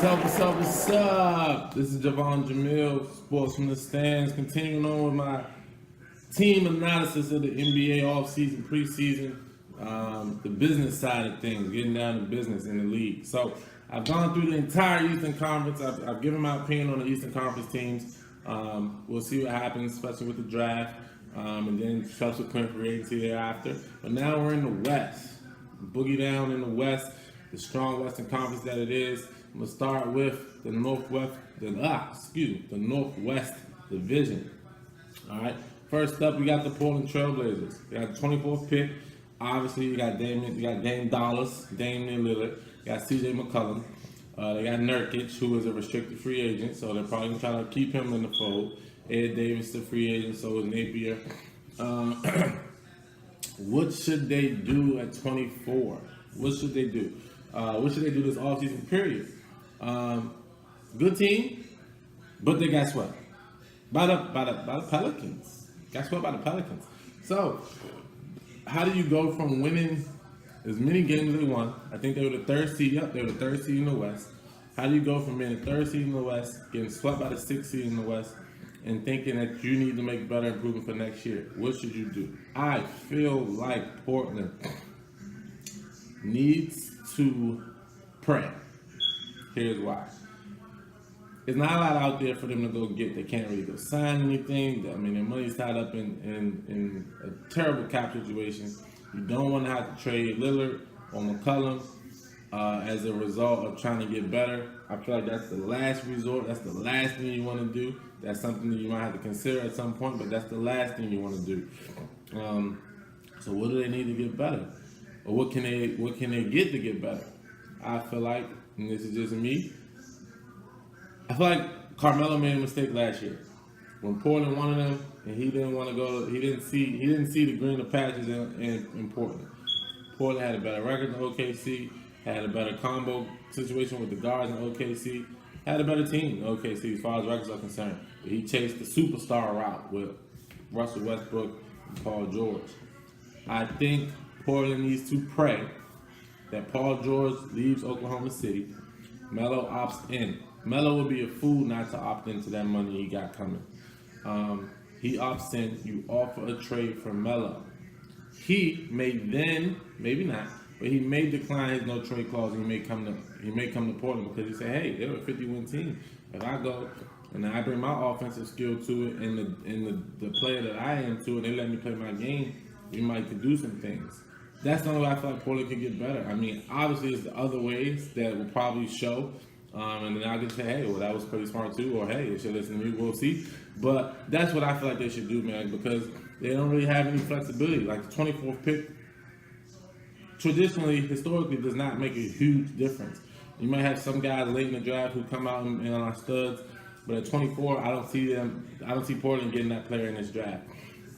What's up? This is Javon Jamil, Sports from the Stands. Continuing on with my team analysis of the NBA offseason, preseason, the business side of things, getting down to business in the league. So I've gone through the entire Eastern Conference. I've given my opinion on the Eastern Conference teams. We'll see what happens, especially with the draft, and then subsequent free agency thereafter. But now we're in the West. Boogie down in the West, the strong Western Conference that it is. I'm gonna start with the Northwest Division. All right. First up, we got the Portland Trailblazers. They got the 24th pick. Obviously, you got Dame Dollars, Damian Lillard. You got C.J. McCollum. They got Nurkic, who is a restricted free agent, so they're probably gonna try to keep him in the fold. Ed Davis, the free agent, so is Napier. What should they do at 24? What should they do? What should they do this offseason period? Good team, but they got swept by the Pelicans. Got swept by the Pelicans. So, how do you go from winning as many games as they won? I think they were the third seed. Yep, they were the third seed in the West. How do you go from being the third seed in the West, getting swept by the sixth seed in the West, and thinking that you need to make better improvement for next year? What should you do? I feel like Portland needs to pray. Here's why. There's not a lot out there for them to go get. They can't really go sign anything. I mean, their money's tied up in a terrible cap situation. You don't want to have to trade Lillard or McCollum as a result of trying to get better. I feel like that's the last resort. That's the last thing you want to do. That's something that you might have to consider at some point, but that's the last thing you want to do. So what do they need to get better? Or what can they get to get better? I feel like, and this is just me, I feel like Carmelo made a mistake last year when Portland wanted him, and he didn't want to go. He didn't see the greener patches in Portland. Portland had a better record than OKC, had a better combo situation with the guards in OKC, had a better team in OKC as far as records are concerned. But he chased the superstar route with Russell Westbrook and Paul George. I think Portland needs to pray that Paul George leaves Oklahoma City. Melo opts in. Melo would be a fool not to opt into that money he got coming. He opts in. You offer a trade for Melo. He may then, maybe not, but he may decline his no trade clause. And he may come to Portland because he say, "Hey, they're a 50-win team. If I go and I bring my offensive skill to it, and the player that I am to it, they let me play my game, we might could do some things." That's the only way I feel like Portland can get better. I mean, obviously, it's the other ways that will probably show. And then I can say, hey, well, that was pretty smart too, or hey, you should listen to me, we'll see. But that's what I feel like they should do, man, because they don't really have any flexibility. Like the 24th pick, historically, does not make a huge difference. You might have some guys late in the draft who come out and are studs, but at 24, I don't see Portland getting that player in this draft.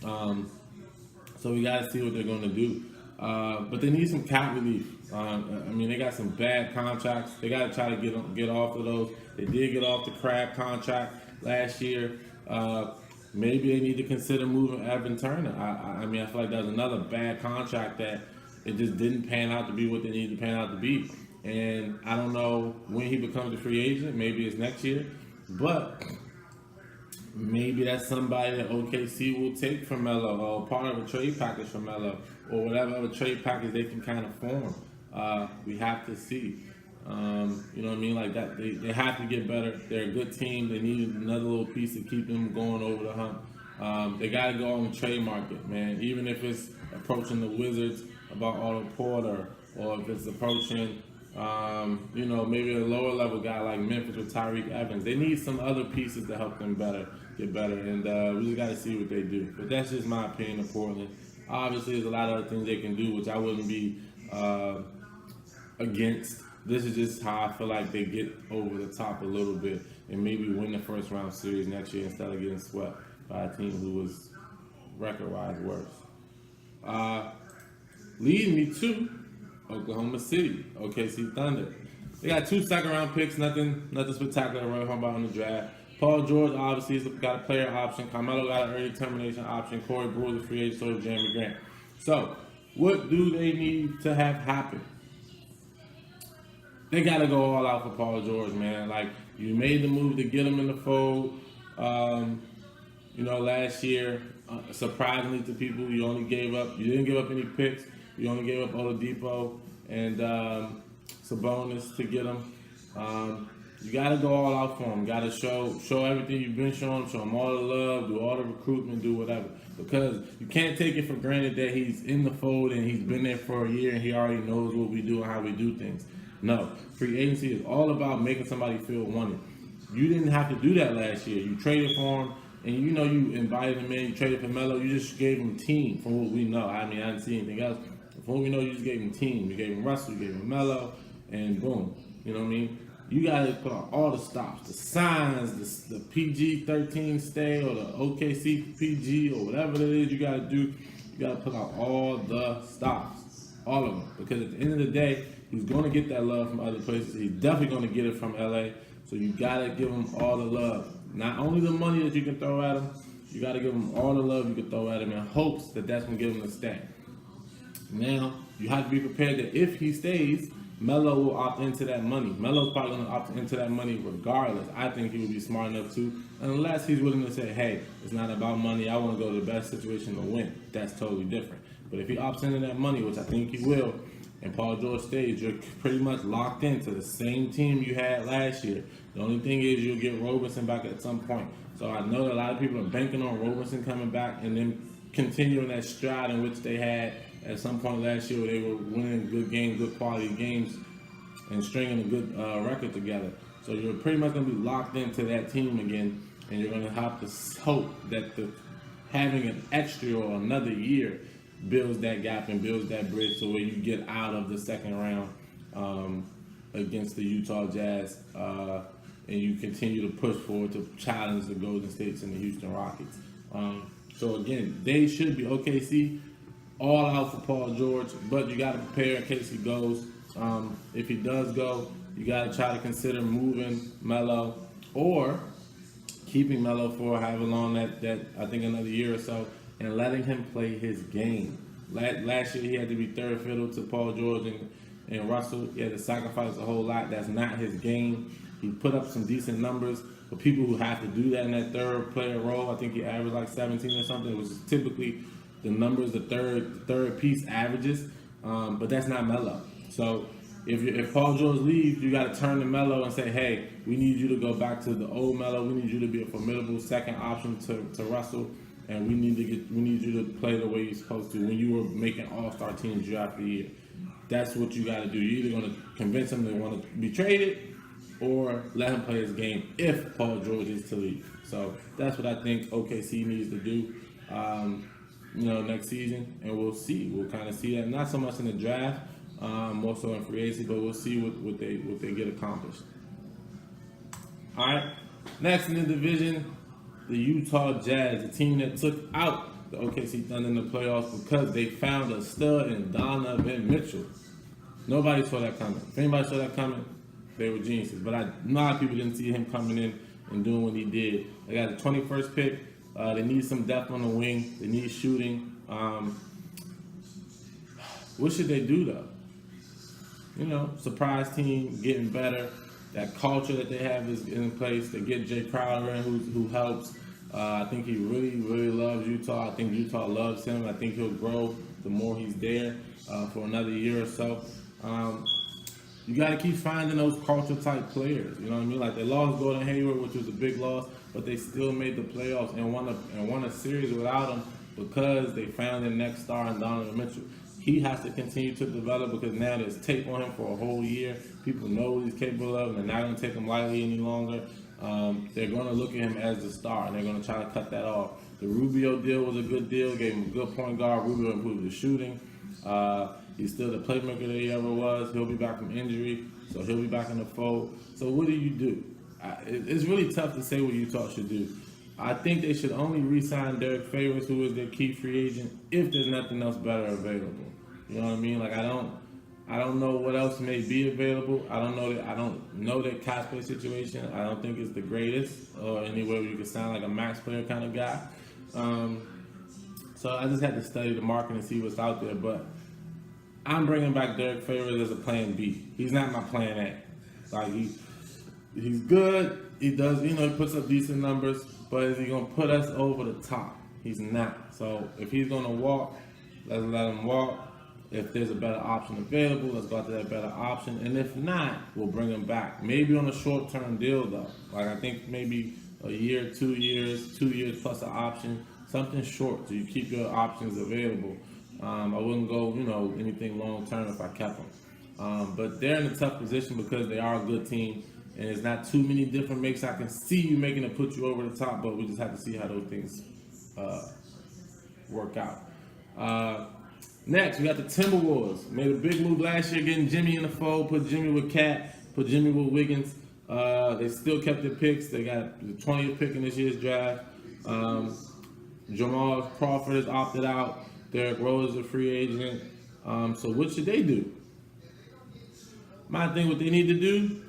So we got to see what they're going to do. But they need some cap relief. I mean, they got some bad contracts. They got to try to get off of those. They did get off the Crab contract last year. Maybe they need to consider moving Evan Turner. I mean, I feel like that's another bad contract that it just didn't pan out to be what they needed to pan out to be. And I don't know when he becomes a free agent. Maybe it's next year. But maybe that's somebody that OKC will take from Melo, or part of a trade package from Melo, or whatever other trade package they can kind of form. We have to see. You know what I mean? Like that, they have to get better. They're a good team. They need another little piece to keep them going over the hump. They got to go on the trade market, man. Even if it's approaching the Wizards about Otto Porter, or if it's approaching, maybe a lower level guy like Memphis with Tyreke Evans. They need some other pieces to help them get better, and we just got to see what they do. But that's just my opinion of Portland. Obviously, there's a lot of other things they can do, which I wouldn't be against. This is just how I feel like they get over the top a little bit and maybe win the first round series next year instead of getting swept by a team who was record-wise worse. Leading me to Oklahoma City, OKC Thunder. They got 2 second-round picks, nothing spectacular to run home about in the draft. Paul George obviously has got a player option. Carmelo got an early termination option. Corey Brewer's a free agent, so is Jeremy Grant. So, what do they need to have happen? they got to go all out for Paul George, man. Like, you made the move to get him in the fold. Um, last year, surprisingly to people, you didn't give up any picks. You only gave up Oladipo and Sabonis to get him. You got to go all out for him. You got to show everything you've been showing. Show him all the love. Do all the recruitment. Do whatever. Because you can't take it for granted that he's in the fold and he's been there for a year and he already knows what we do and how we do things. No, free agency is all about making somebody feel wanted. You didn't have to do that last year. You traded for him, and you invited him in. You traded for Melo. You just gave him team. From what we know, I mean, I didn't see anything else. From what we know, you just gave him team. You gave him Russell. You gave him Melo, and boom. You know what I mean? You got to put on all the stops, the signs, the PG-13 stay or the OKC PG or whatever it is you got to do. You got to put out all the stops, all of them, because at the end of the day, he's going to get that love from other places. He's definitely going to get it from LA. So you got to give him all the love. Not only the money that you can throw at him, you got to give him all the love you can throw at him in hopes that that's going to give him a stay. Now, you have to be prepared that if he stays, Melo will opt into that money. Melo's probably going to opt into that money regardless. I think he would be smart enough to, unless he's willing to say, hey, it's not about money. I want to go to the best situation to win. That's totally different. But if he opts into that money, which I think he will, and Paul George stays, you're pretty much locked into the same team you had last year. The only thing is you'll get Robinson back at some point. So I know that a lot of people are banking on Robinson coming back and then continuing that stride in which they had at some point last year where they were winning good games, good quality games, and stringing a good record together. So you're pretty much going to be locked into that team again, and you're going to have to hope that having an extra or another year builds that gap and builds that bridge to where you get out of the second round against the Utah Jazz, and you continue to push forward to challenge the Golden States and the Houston Rockets. So again, they should be OKC all out for Paul George, but you got to prepare in case he goes. If he does go, you got to try to consider moving Melo or keeping Melo for however long that I think another year or so, and letting him play his game. Last year he had to be third fiddle to Paul George and Russell. He had to sacrifice a whole lot. That's not his game. He put up some decent numbers for people who have to do that in that third player role. I think he averaged like 17 or something, which is typically the numbers the third piece averages. But that's not Melo. So if Paul George leaves, you got to turn to Melo and say, hey, we need you to go back to the old Melo. We need you to be a formidable second option to Russell. And we need you to play the way you're supposed to when you were making all-star teams year after year. That's what you got to do. You're either going to convince him they want to be traded or let him play his game if Paul George is to leave. So that's what I think OKC needs to do, next season, and we'll see. We'll kind of see that, not so much in the draft, more so in free agency, but we'll see what they get accomplished. All right, next in the division, the Utah Jazz, the team that took out the OKC Thunder in the playoffs because they found a stud in Donovan Mitchell. Nobody saw that coming. If anybody saw that coming, they were geniuses. But a lot of people didn't see him coming in and doing what he did. They got the 21st pick. They need some depth on the wing. They need shooting. What should they do, though? Surprise team, getting better. That culture that they have is in place. They get Jay Crowder in, who helps. I think he really, really loves Utah. I think Utah loves him. I think he'll grow the more he's there for another year or so. You got to keep finding those culture-type players. You know what I mean? Like, they lost Gordon Hayward, which was a big loss, but they still made the playoffs and won a series without him because they found their next star in Donovan Mitchell. He has to continue to develop because now there's tape on him for a whole year. People know what he's capable of, and they're not going to take him lightly any longer. They're going to look at him as the star, and they're going to try to cut that off. The Rubio deal was a good deal, gave him a good point guard. Rubio improved his shooting. He's still the playmaker that he ever was. He'll be back from injury, so he'll be back in the fold. So what do? It's really tough to say what Utah should do. I think they should only re-sign Derek Favors, who is their key free agent, if there's nothing else better available. You know what I mean? Like, I don't know what else may be available. I don't know that Casper situation. I don't think it's the greatest, or anywhere where you can sound like a max player kind of guy. So I just had to study the market and see what's out there. But I'm bringing back Derek Favors as a plan B. He's not my plan A. Like he's good. He does, he puts up decent numbers, but is he gonna put us over the top? He's not. So if he's gonna walk, let's let him walk. If there's a better option available, let's go after that better option. And if not, we'll bring him back. Maybe on a short-term deal though. Like I think maybe a year, 2 years, 2 years plus an option, something short so you keep your options available. I wouldn't go, anything long-term if I kept them. But they're in a tough position because they are a good team. And there's not too many different makes. I can see you making it put you over the top, but we just have to see how those things work out. Next, we got the Timberwolves. Made a big move last year getting Jimmy in the fold, put Jimmy with Cat, put Jimmy with Wiggins. They still kept their picks. They got the 20th pick in this year's draft. Jamal Crawford has opted out. Derrick Rose is a free agent. So what should they do? My thing, what they need to do,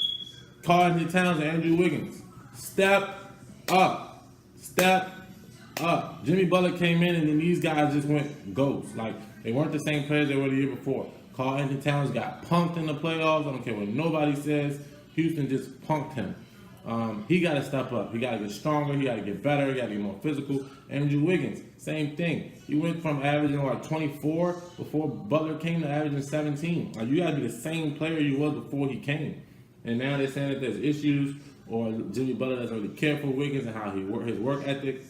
Karl Anthony Towns and Andrew Wiggins. Step up. Step up. Jimmy Butler came in and then these guys just went ghost. Like, they weren't the same players they were the year before. Karl Anthony Towns got punked in the playoffs. I don't care what nobody says. Houston just punked him. He got to step up. He got to get stronger. He got to get better. He got to get more physical. Andrew Wiggins, same thing. He went from averaging 24 before Butler came to averaging 17. Like, you got to be the same player you was before he came. And now they're saying that there's issues or Jimmy Butler doesn't really care for Wiggins and how his work ethic.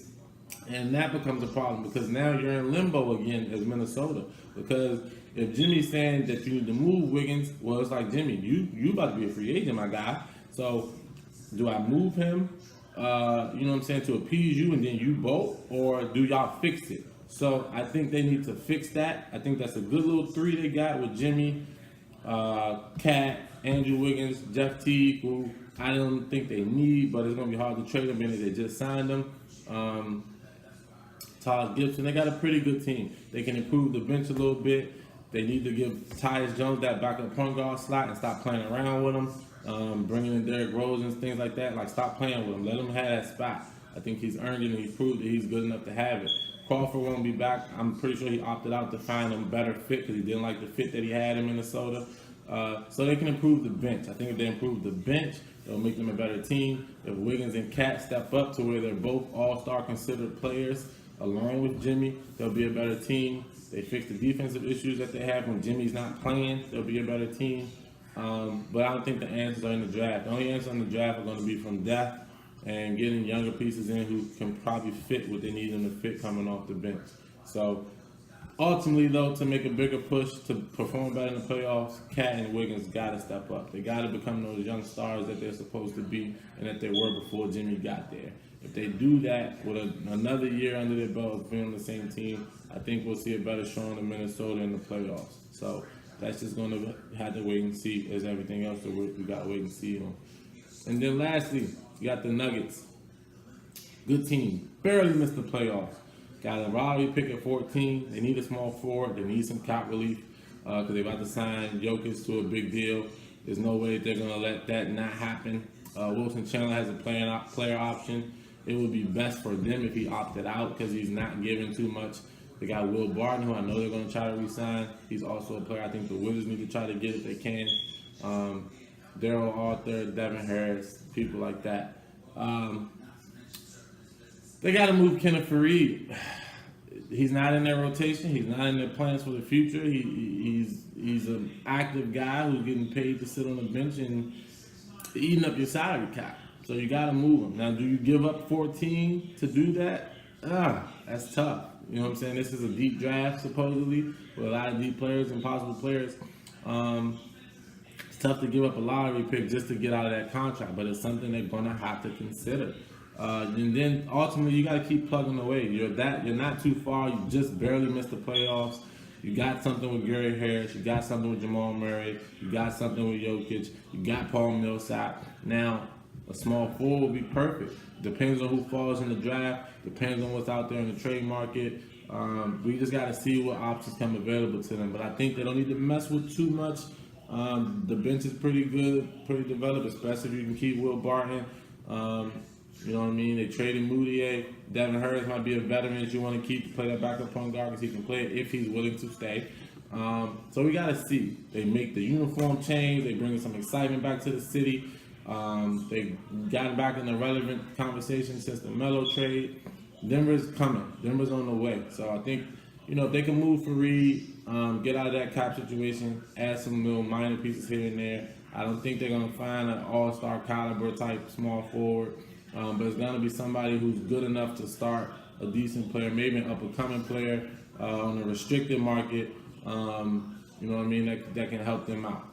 And that becomes a problem because now you're in limbo again as Minnesota. Because if Jimmy's saying that you need to move Wiggins, well, it's like, Jimmy, you about to be a free agent, my guy. So do I move him, to appease you and then you bolt? Or do y'all fix it? So I think they need to fix that. I think that's a good little three they got with Jimmy, Cat, Andrew Wiggins, Jeff Teague, who I don't think they need, but it's going to be hard to trade them in. They just signed them. Todd Gibson, they got a pretty good team. They can improve the bench a little bit. They need to give Tyus Jones that backup point guard slot and stop playing around with him. Bringing in Derrick Rose and things like that. Like, stop playing with him. Let him have that spot. I think he's earned it and he's proved that he's good enough to have it. Crawford won't be back. I'm pretty sure he opted out to find a better fit because he didn't like the fit that he had in Minnesota. So they can improve the bench. I think if they improve the bench, it'll make them a better team. If Wiggins and Cat step up to where they're both all-star considered players, along with Jimmy, they'll be a better team. They fix the defensive issues that they have when Jimmy's not playing, they'll be a better team. But I don't think the answers are in the draft. The only answers in the draft are going to be from depth and getting younger pieces in who can probably fit what they need them to fit coming off the bench. So ultimately, though, to make a bigger push to perform better in the playoffs, Cat and Wiggins got to step up. They got to become those young stars that they're supposed to be and that they were before Jimmy got there. If they do that with another year under their belt, being on the same team, I think we'll see a better showing in Minnesota in the playoffs. So that's just going to have to wait and see as everything else that we got to wait and see on. And then lastly, you got the Nuggets. Good team. Barely missed the playoffs. Got a lottery pick at 14. They need a small forward. They need some cap relief because they're about to sign Jokic to a big deal. There's no way they're going to let that not happen. Wilson Chandler has a player option. It would be best for them if he opted out because he's not giving too much. They got Will Barton, who I know they're going to try to re-sign. He's also a player I think the Wizards need to try to get if they can. Daryl Arthur, Devin Harris, people like that. They got to move Kenneth Faried. He's not in their rotation. He's not in their plans for the future. He's an active guy who's getting paid to sit on the bench and eating up your salary cap. So you got to move him. Now, do you give up 14 to do that? That's tough. You know what I'm saying? This is a deep draft, supposedly, with a lot of deep players and possible players. It's tough to give up a lottery pick just to get out of that contract, but it's something they're going to have to consider. And then ultimately, you got to keep plugging away. You're not too far. You just barely missed the playoffs. You got something with Gary Harris. You got something with Jamal Murray. You got something with Jokic. You got Paul Millsap. Now, a small forward will be perfect. Depends on who falls in the draft. Depends on what's out there in the trade market. We just got to see what options come available to them. But I think they don't need to mess with too much. The bench is pretty good, pretty developed, especially if you can keep Will Barton. You know what I mean? They traded Moutier. Devin Harris might be a veteran that you want to keep to play that backup point guard because he can play it if he's willing to stay. So we got to see. They make the uniform change. They bring some excitement back to the city. They gotten back in the relevant conversation since the Melo trade. Denver's coming. Denver's on the way. So I think, if they can move for Reed, get out of that cap situation, add some little minor pieces here and there. I don't think they're going to find an all-star caliber type small forward. But it's going to be somebody who's good enough to start a decent player, maybe an up-and-coming player on a restricted market. You know what I mean? That can help them out.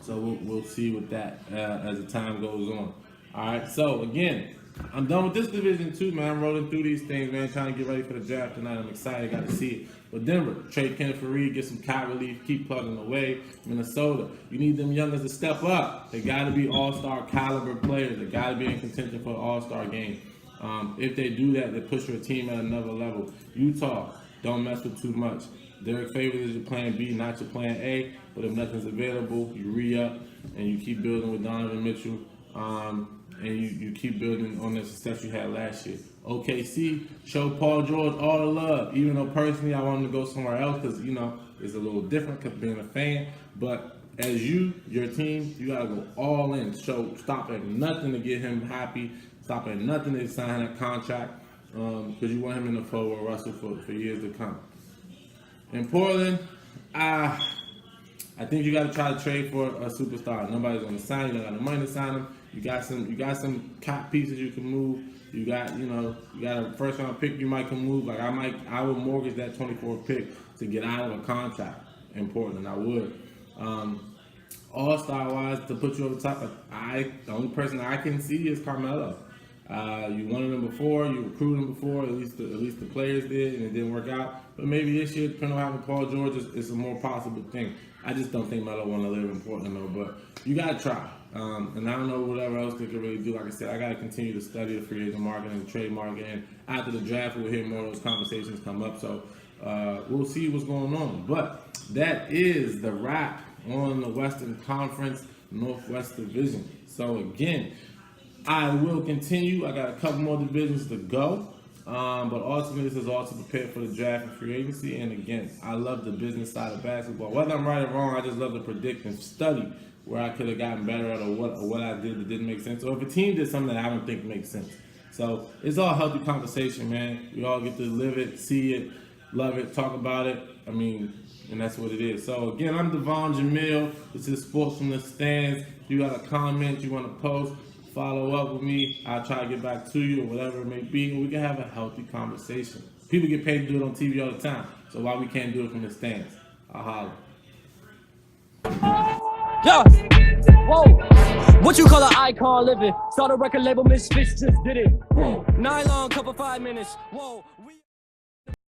So we'll see with that as the time goes on. All right. So again, I'm done with this division too, man. I'm rolling through these things, man. Trying to get ready for the draft tonight. I'm excited. Got to see it. But Denver, trade Kenneth Reed, get some cap relief, keep plugging away. Minnesota, you need them youngers to step up. They got to be all-star caliber players. They got to be in contention for an all-star game. If they do that, they push your team at another level. Utah, don't mess with too much. Derek Favors is your plan B, not your plan A. But if nothing's available, you re-up and you keep building with Donovan Mitchell. And you keep building on the success you had last year. OKC, show Paul George all the love. Even though personally I want him to go somewhere else because, it's a little different because being a fan. But as your team, you got to go all in. Stop at nothing to get him happy. Stop at nothing to sign a contract because you want him in the fold with Russell for years to come. In Portland, I think you got to try to trade for a superstar. Nobody's going to sign him. You don't got the money to sign him. You got some cap pieces you can move. You got a first round pick you might can move. Like I would mortgage that 24th pick to get out of a contract in Portland. I would. All-star wise, to put you over the top, the only person I can see is Carmelo. You wanted him before, you recruited him before, at least the players did, and it didn't work out. But maybe this year, depending on having Paul George, is a more possible thing. I just don't think Melo want to live in Portland though, but you gotta try. And I don't know whatever else they could really do. Like I said, I gotta continue to study the free agent market and the trade market, and after the draft, we'll hear more of those conversations come up. So we'll see what's going on. But that is the wrap on the Western Conference Northwest Division. So again, I will continue. I got a couple more divisions to go. But ultimately, this is also prepared for the draft and free agency. And again, I love the business side of basketball. Whether I'm right or wrong, I just love to predict and study where I could have gotten better at or what I did that didn't make sense. Or if a team did something that I don't think makes sense. So it's all healthy conversation, man. We all get to live it, see it, love it, talk about it. And that's what it is. So again, I'm Devon Jamil. This is Sports from the Stands. If you got a comment you want to post, follow up with me. I'll try to get back to you or whatever it may be, and we can have a healthy conversation. People get paid to do it on TV all the time, so why we can't do it from the stands? I'll holler. Yeah. Whoa. What you call an icon living? Start a record label, Misfits just did it. Nylon, couple 5 minutes. Whoa.